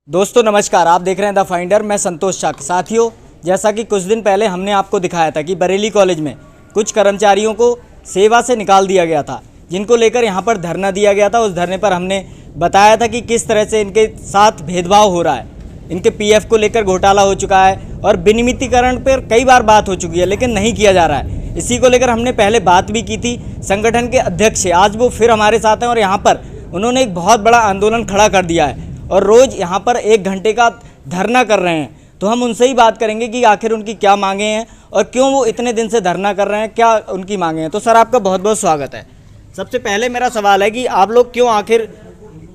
दोस्तों नमस्कार, आप देख रहे हैं द फाइंडर। मैं संतोष शाह। साथियों, जैसा कि कुछ दिन पहले हमने आपको दिखाया था कि बरेली कॉलेज में कुछ कर्मचारियों को सेवा से निकाल दिया गया था, जिनको लेकर यहां पर धरना दिया गया था। उस धरने पर हमने बताया था कि किस तरह से इनके साथ भेदभाव हो रहा है, इनके पीएफ को लेकर घोटाला हो चुका है और विनियमितीकरण पर कई बार बात हो चुकी है, लेकिन नहीं किया जा रहा है। इसी को लेकर हमने पहले बात भी की थी। संगठन के अध्यक्ष आज वो फिर हमारे साथ हैं और यहाँ पर उन्होंने एक बहुत बड़ा आंदोलन खड़ा कर दिया है और रोज़ यहाँ पर 1 घंटे का धरना कर रहे हैं। तो हम उनसे ही बात करेंगे कि आखिर उनकी क्या मांगे हैं और क्यों वो इतने दिन से धरना कर रहे हैं, क्या उनकी मांगे हैं। तो सर, आपका बहुत बहुत स्वागत है। सबसे पहले मेरा सवाल है कि आप लोग क्यों आखिर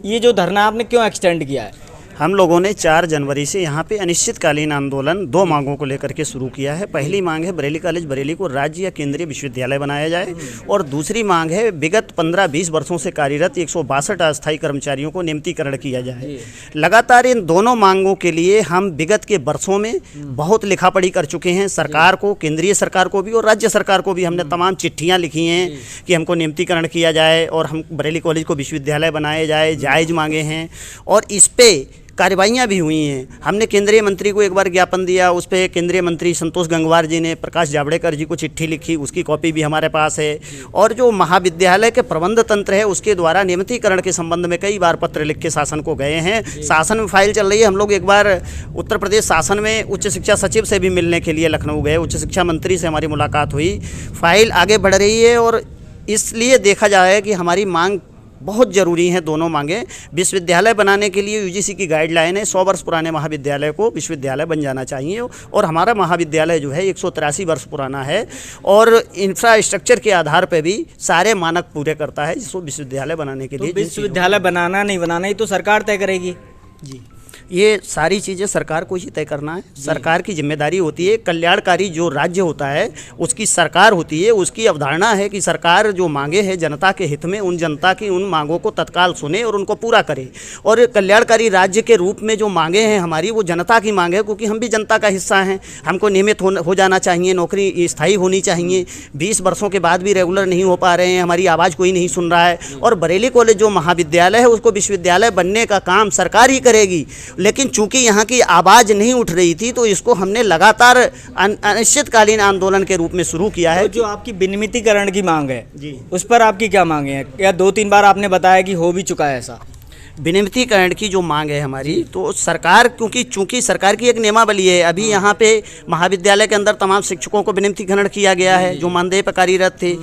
ये जो धरना आपने क्यों एक्सटेंड किया है? हम लोगों ने 4 जनवरी से यहाँ पे अनिश्चितकालीन आंदोलन 2 मांगों को लेकर के शुरू किया है। पहली मांग है बरेली कॉलेज बरेली को राज्य या केंद्रीय विश्वविद्यालय बनाया जाए और दूसरी मांग है विगत 15-20 वर्षों से कार्यरत 162 अस्थायी कर्मचारियों को नियमितीकरण किया जाए। लगातार इन दोनों मांगों के लिए हम विगत के वर्षों में बहुत लिखापढ़ी कर चुके हैं। सरकार को, केंद्रीय सरकार को भी और राज्य सरकार को भी हमने तमाम चिट्ठियाँ लिखी हैं कि हमको नियमितीकरण किया जाए और हम बरेली कॉलेज को विश्वविद्यालय बनाया जाए, जायज़ मांगे हैं और इस पर कार्रवाइयाँ भी हुई हैं। हमने केंद्रीय मंत्री को एक बार ज्ञापन दिया, उस पर केंद्रीय मंत्री संतोष गंगवार जी ने प्रकाश जावड़ेकर जी को चिट्ठी लिखी, उसकी कॉपी भी हमारे पास है। और जो महाविद्यालय के प्रबंध तंत्र है उसके द्वारा नियमितीकरण के संबंध में कई बार पत्र लिख के शासन को गए हैं। शासन में फाइल चल रही है। हम लोग एक बार उत्तर प्रदेश शासन में उच्च शिक्षा सचिव से भी मिलने के लिए लखनऊ गए, उच्च शिक्षा मंत्री से हमारी मुलाकात हुई। फाइल आगे बढ़ रही है और इसलिए देखा जाए कि हमारी मांग बहुत ज़रूरी है। दोनों मांगे विश्वविद्यालय बनाने के लिए यूजीसी की गाइडलाइन है 100 वर्ष पुराने महाविद्यालय को विश्वविद्यालय बन जाना चाहिए और हमारा महाविद्यालय जो है 183 वर्ष पुराना है और इंफ्रास्ट्रक्चर के आधार पर भी सारे मानक पूरे करता है जिसको विश्वविद्यालय बनाने के लिए। विश्वविद्यालय बनाना नहीं बनाना ही तो सरकार तय करेगी जी। ये सारी चीज़ें सरकार को ही तय करना है। सरकार की जिम्मेदारी होती है। कल्याणकारी जो राज्य होता है उसकी सरकार होती है। उसकी अवधारणा है कि सरकार जो मांगे हैं जनता के हित में, उन जनता की उन मांगों को तत्काल सुने और उनको पूरा करे। और कल्याणकारी राज्य के रूप में जो मांगे हैं हमारी, वो जनता की मांग है, क्योंकि हम भी जनता का हिस्सा हैं। हमको नियमित हो जाना चाहिए, नौकरी स्थायी होनी चाहिए। 20 वर्षों के बाद भी रेगुलर नहीं हो पा रहे हैं, हमारी आवाज़ कोई नहीं सुन रहा है। और बरेली कॉलेज जो महाविद्यालय है उसको विश्वविद्यालय बनने का काम सरकार ही करेगी, लेकिन चूंकि यहाँ की आवाज़ नहीं उठ रही थी तो इसको हमने लगातार अनिश्चितकालीन आंदोलन के रूप में शुरू किया है। तो जो आपकी विनियमितीकरण की मांग है जी, उस पर आपकी क्या मांगे हैं? या 2-3 बार आपने बताया कि हो भी चुका है ऐसा? विनियमितीकरण की जो मांग है हमारी, तो सरकार, चूंकि सरकार की एक नियमावली है। अभी यहाँ पे महाविद्यालय के अंदर तमाम शिक्षकों को विनियमितीकरण किया गया है जो मानदेय पर कार्यरत थे।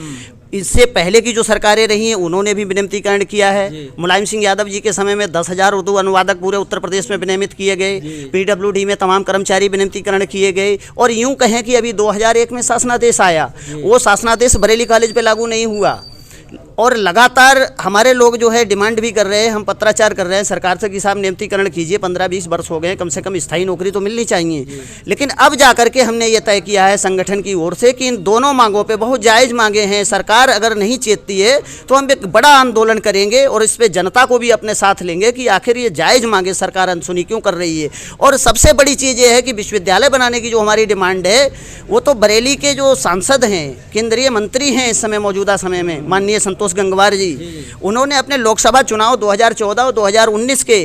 इससे पहले की जो सरकारें रही हैं उन्होंने भी विनियमितीकरण किया है। मुलायम सिंह यादव जी के समय में 10,000 उर्दू अनुवादक पूरे उत्तर प्रदेश में विनियमित किए गए। पीडब्ल्यूडी में तमाम कर्मचारी विनियमितीकरण किए गए। और यूं कहें कि अभी 2001 में शासनादेश आया, वो शासनादेश बरेली कॉलेज पे लागू नहीं हुआ। और लगातार हमारे लोग जो है डिमांड भी कर रहे हैं, हम पत्राचार कर रहे हैं सरकार से कि साहब नियमितीकरण कीजिए। 15-20 वर्ष हो गए, कम से कम स्थायी नौकरी तो मिलनी चाहिए। लेकिन अब जाकर के हमने ये तय किया है संगठन की ओर से कि इन दोनों मांगों पे बहुत जायज़ मांगे हैं। सरकार अगर नहीं चेतती है तो हम एक बड़ा आंदोलन करेंगे और इस पर जनता को भी अपने साथ लेंगे कि आखिर ये जायज़ मांगे सरकार अनसुनी क्यों कर रही है। और सबसे बड़ी चीज़ ये है कि विश्वविद्यालय बनाने की जो हमारी डिमांड है, वो तो बरेली के जो सांसद हैं, केंद्रीय मंत्री हैं इस समय, मौजूदा समय में माननीय संतोष गंगवार जी, उन्होंने अपने लोकसभा चुनाव 2014 और 2019 के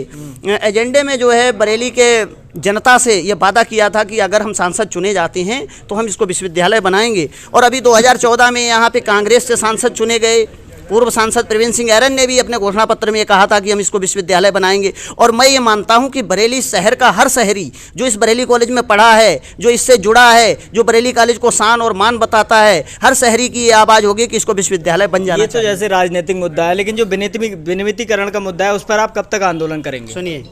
एजेंडे में जो है बरेली के जनता से ये वादा किया था कि अगर हम सांसद चुने जाते हैं तो हम इसको विश्वविद्यालय बनाएंगे। और अभी 2014 में यहाँ पे कांग्रेस से सांसद चुने गए। पूर्व सांसद प्रवीण सिंह ऐरन ने भी अपने घोषणा पत्र में कहा था कि हम इसको विश्वविद्यालय बनाएंगे। और मैं ये मानता हूं कि बरेली शहर का हर शहरी जो इस बरेली कॉलेज में पढ़ा है, जो इससे जुड़ा है, जो बरेली कॉलेज को शान और मान बताता है, हर शहरी की ये आवाज़ होगी कि इसको विश्वविद्यालय बन जाना चाहिए। ये तो जैसे राजनीतिक मुद्दा है, लेकिन जो विनियमितीकरण का मुद्दा है उस पर आप कब तक आंदोलन करेंगे? सुनिए,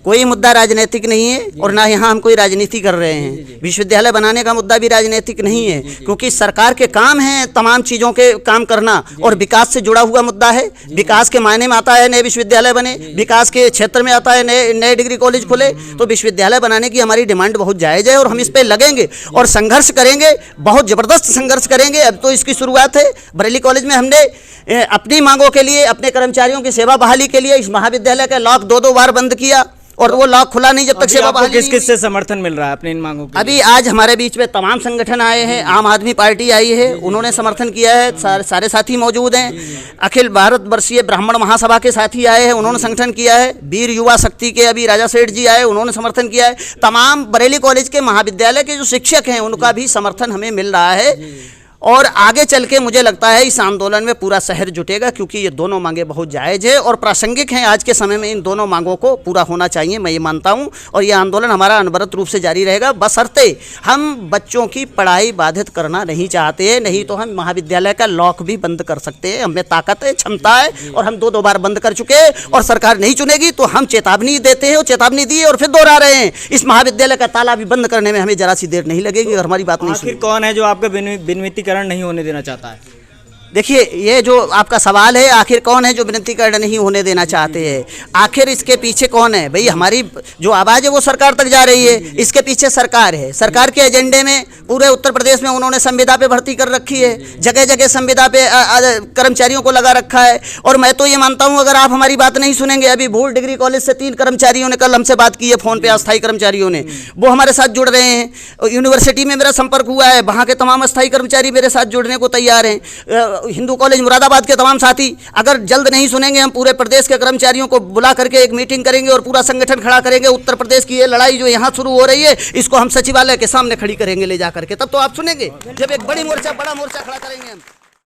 कोई मुद्दा राजनीतिक नहीं है और ना यहाँ हम कोई राजनीति कर रहे हैं। विश्वविद्यालय बनाने का मुद्दा भी राजनीतिक नहीं है, क्योंकि सरकार के काम है तमाम चीज़ों के काम करना और विकास से जुड़ा हुआ मुद्दा है। विकास के मायने में आता है नए विश्वविद्यालय बने, विकास के क्षेत्र में आता है नए डिग्री कॉलेज खुले। तो विश्वविद्यालय बनाने की हमारी डिमांड बहुत जायज़ है और हम इस पर लगेंगे और संघर्ष करेंगे, बहुत ज़बरदस्त संघर्ष करेंगे। अब तो इसकी शुरुआत है। बरेली कॉलेज में हमने अपनी मांगों के लिए, अपने कर्मचारियों की सेवा बहाली के लिए इस महाविद्यालय का लॉक 2-2 बार बंद किया। और वो लॉक खुला नहीं जब तक सेवा बहाली किस नहीं किस से समर्थन मिल रहा है अपने इन मांगों के? अभी आज हमारे बीच में तमाम संगठन आए हैं, आम आदमी पार्टी आई है, उन्होंने समर्थन किया है, सारे साथी मौजूद हैं। अखिल भारत वर्षीय ब्राह्मण महासभा के साथी आए हैं, उन्होंने समर्थन किया है। वीर युवा शक्ति के अभी राजा सेठ जी आए, उन्होंने समर्थन किया है। तमाम बरेली कॉलेज के महाविद्यालय के जो शिक्षक हैं उनका भी समर्थन हमें मिल रहा है। और आगे चल के मुझे लगता है इस आंदोलन में पूरा शहर जुटेगा, क्योंकि ये दोनों मांगे बहुत जायज़ है और प्रासंगिक हैं। आज के समय में इन दोनों मांगों को पूरा होना चाहिए, मैं ये मानता हूँ। और ये आंदोलन हमारा अनवरत रूप से जारी रहेगा, बशर्ते हम बच्चों की पढ़ाई बाधित करना नहीं चाहते हैं। नहीं तो हम महाविद्यालय का लॉक भी बंद कर सकते हैं, हमें ताकत है, क्षमता है, और हम दो बार बंद कर चुके हैं। और सरकार नहीं चुनेगी तो हम चेतावनी देते हैं, और चेतावनी दी और फिर दोहरा रहे हैं। इस महाविद्यालय का ताला भी बंद करने में हमें जरा सी देर नहीं लगेगी, और हमारी बात नहीं आखिर सुनेगी। कौन है जो आपका विनिमतीकरण नहीं होने देना चाहता है? देखिए, ये जो आपका सवाल है, आखिर कौन है जो विनिमतीकरण नहीं होने देना चाहते हैं, आखिर इसके पीछे कौन है? भाई, हमारी जो आवाज़ है वो सरकार तक जा रही है, इसके पीछे सरकार है। सरकार के एजेंडे में पूरे उत्तर प्रदेश में उन्होंने संविदा पे भर्ती कर रखी है, जगह जगह संविदा पे कर्मचारियों को लगा रखा है। और मैं तो ये मानता हूँ, अगर आप हमारी बात नहीं सुनेंगे, अभी भूल डिग्री कॉलेज से 3 कर्मचारियों ने कल हमसे बात की है फ़ोन पे, अस्थायी कर्मचारियों ने, वो हमारे साथ जुड़ रहे हैं। यूनिवर्सिटी में मेरा संपर्क हुआ है, वहाँ के तमाम अस्थायी कर्मचारी मेरे साथ जुड़ने को तैयार हैं। हिंदू कॉलेज मुरादाबाद के तमाम साथी, अगर जल्द नहीं सुनेंगे, हम पूरे प्रदेश के कर्मचारियों को बुला करके एक मीटिंग करेंगे और पूरा संगठन खड़ा करेंगे। उत्तर प्रदेश की ये लड़ाई जो यहाँ शुरू हो रही है, इसको हम सचिवालय के सामने खड़ी करेंगे ले जा करके, तब तो आप सुनेंगे, जब एक बड़ा मोर्चा खड़ा करेंगे हम।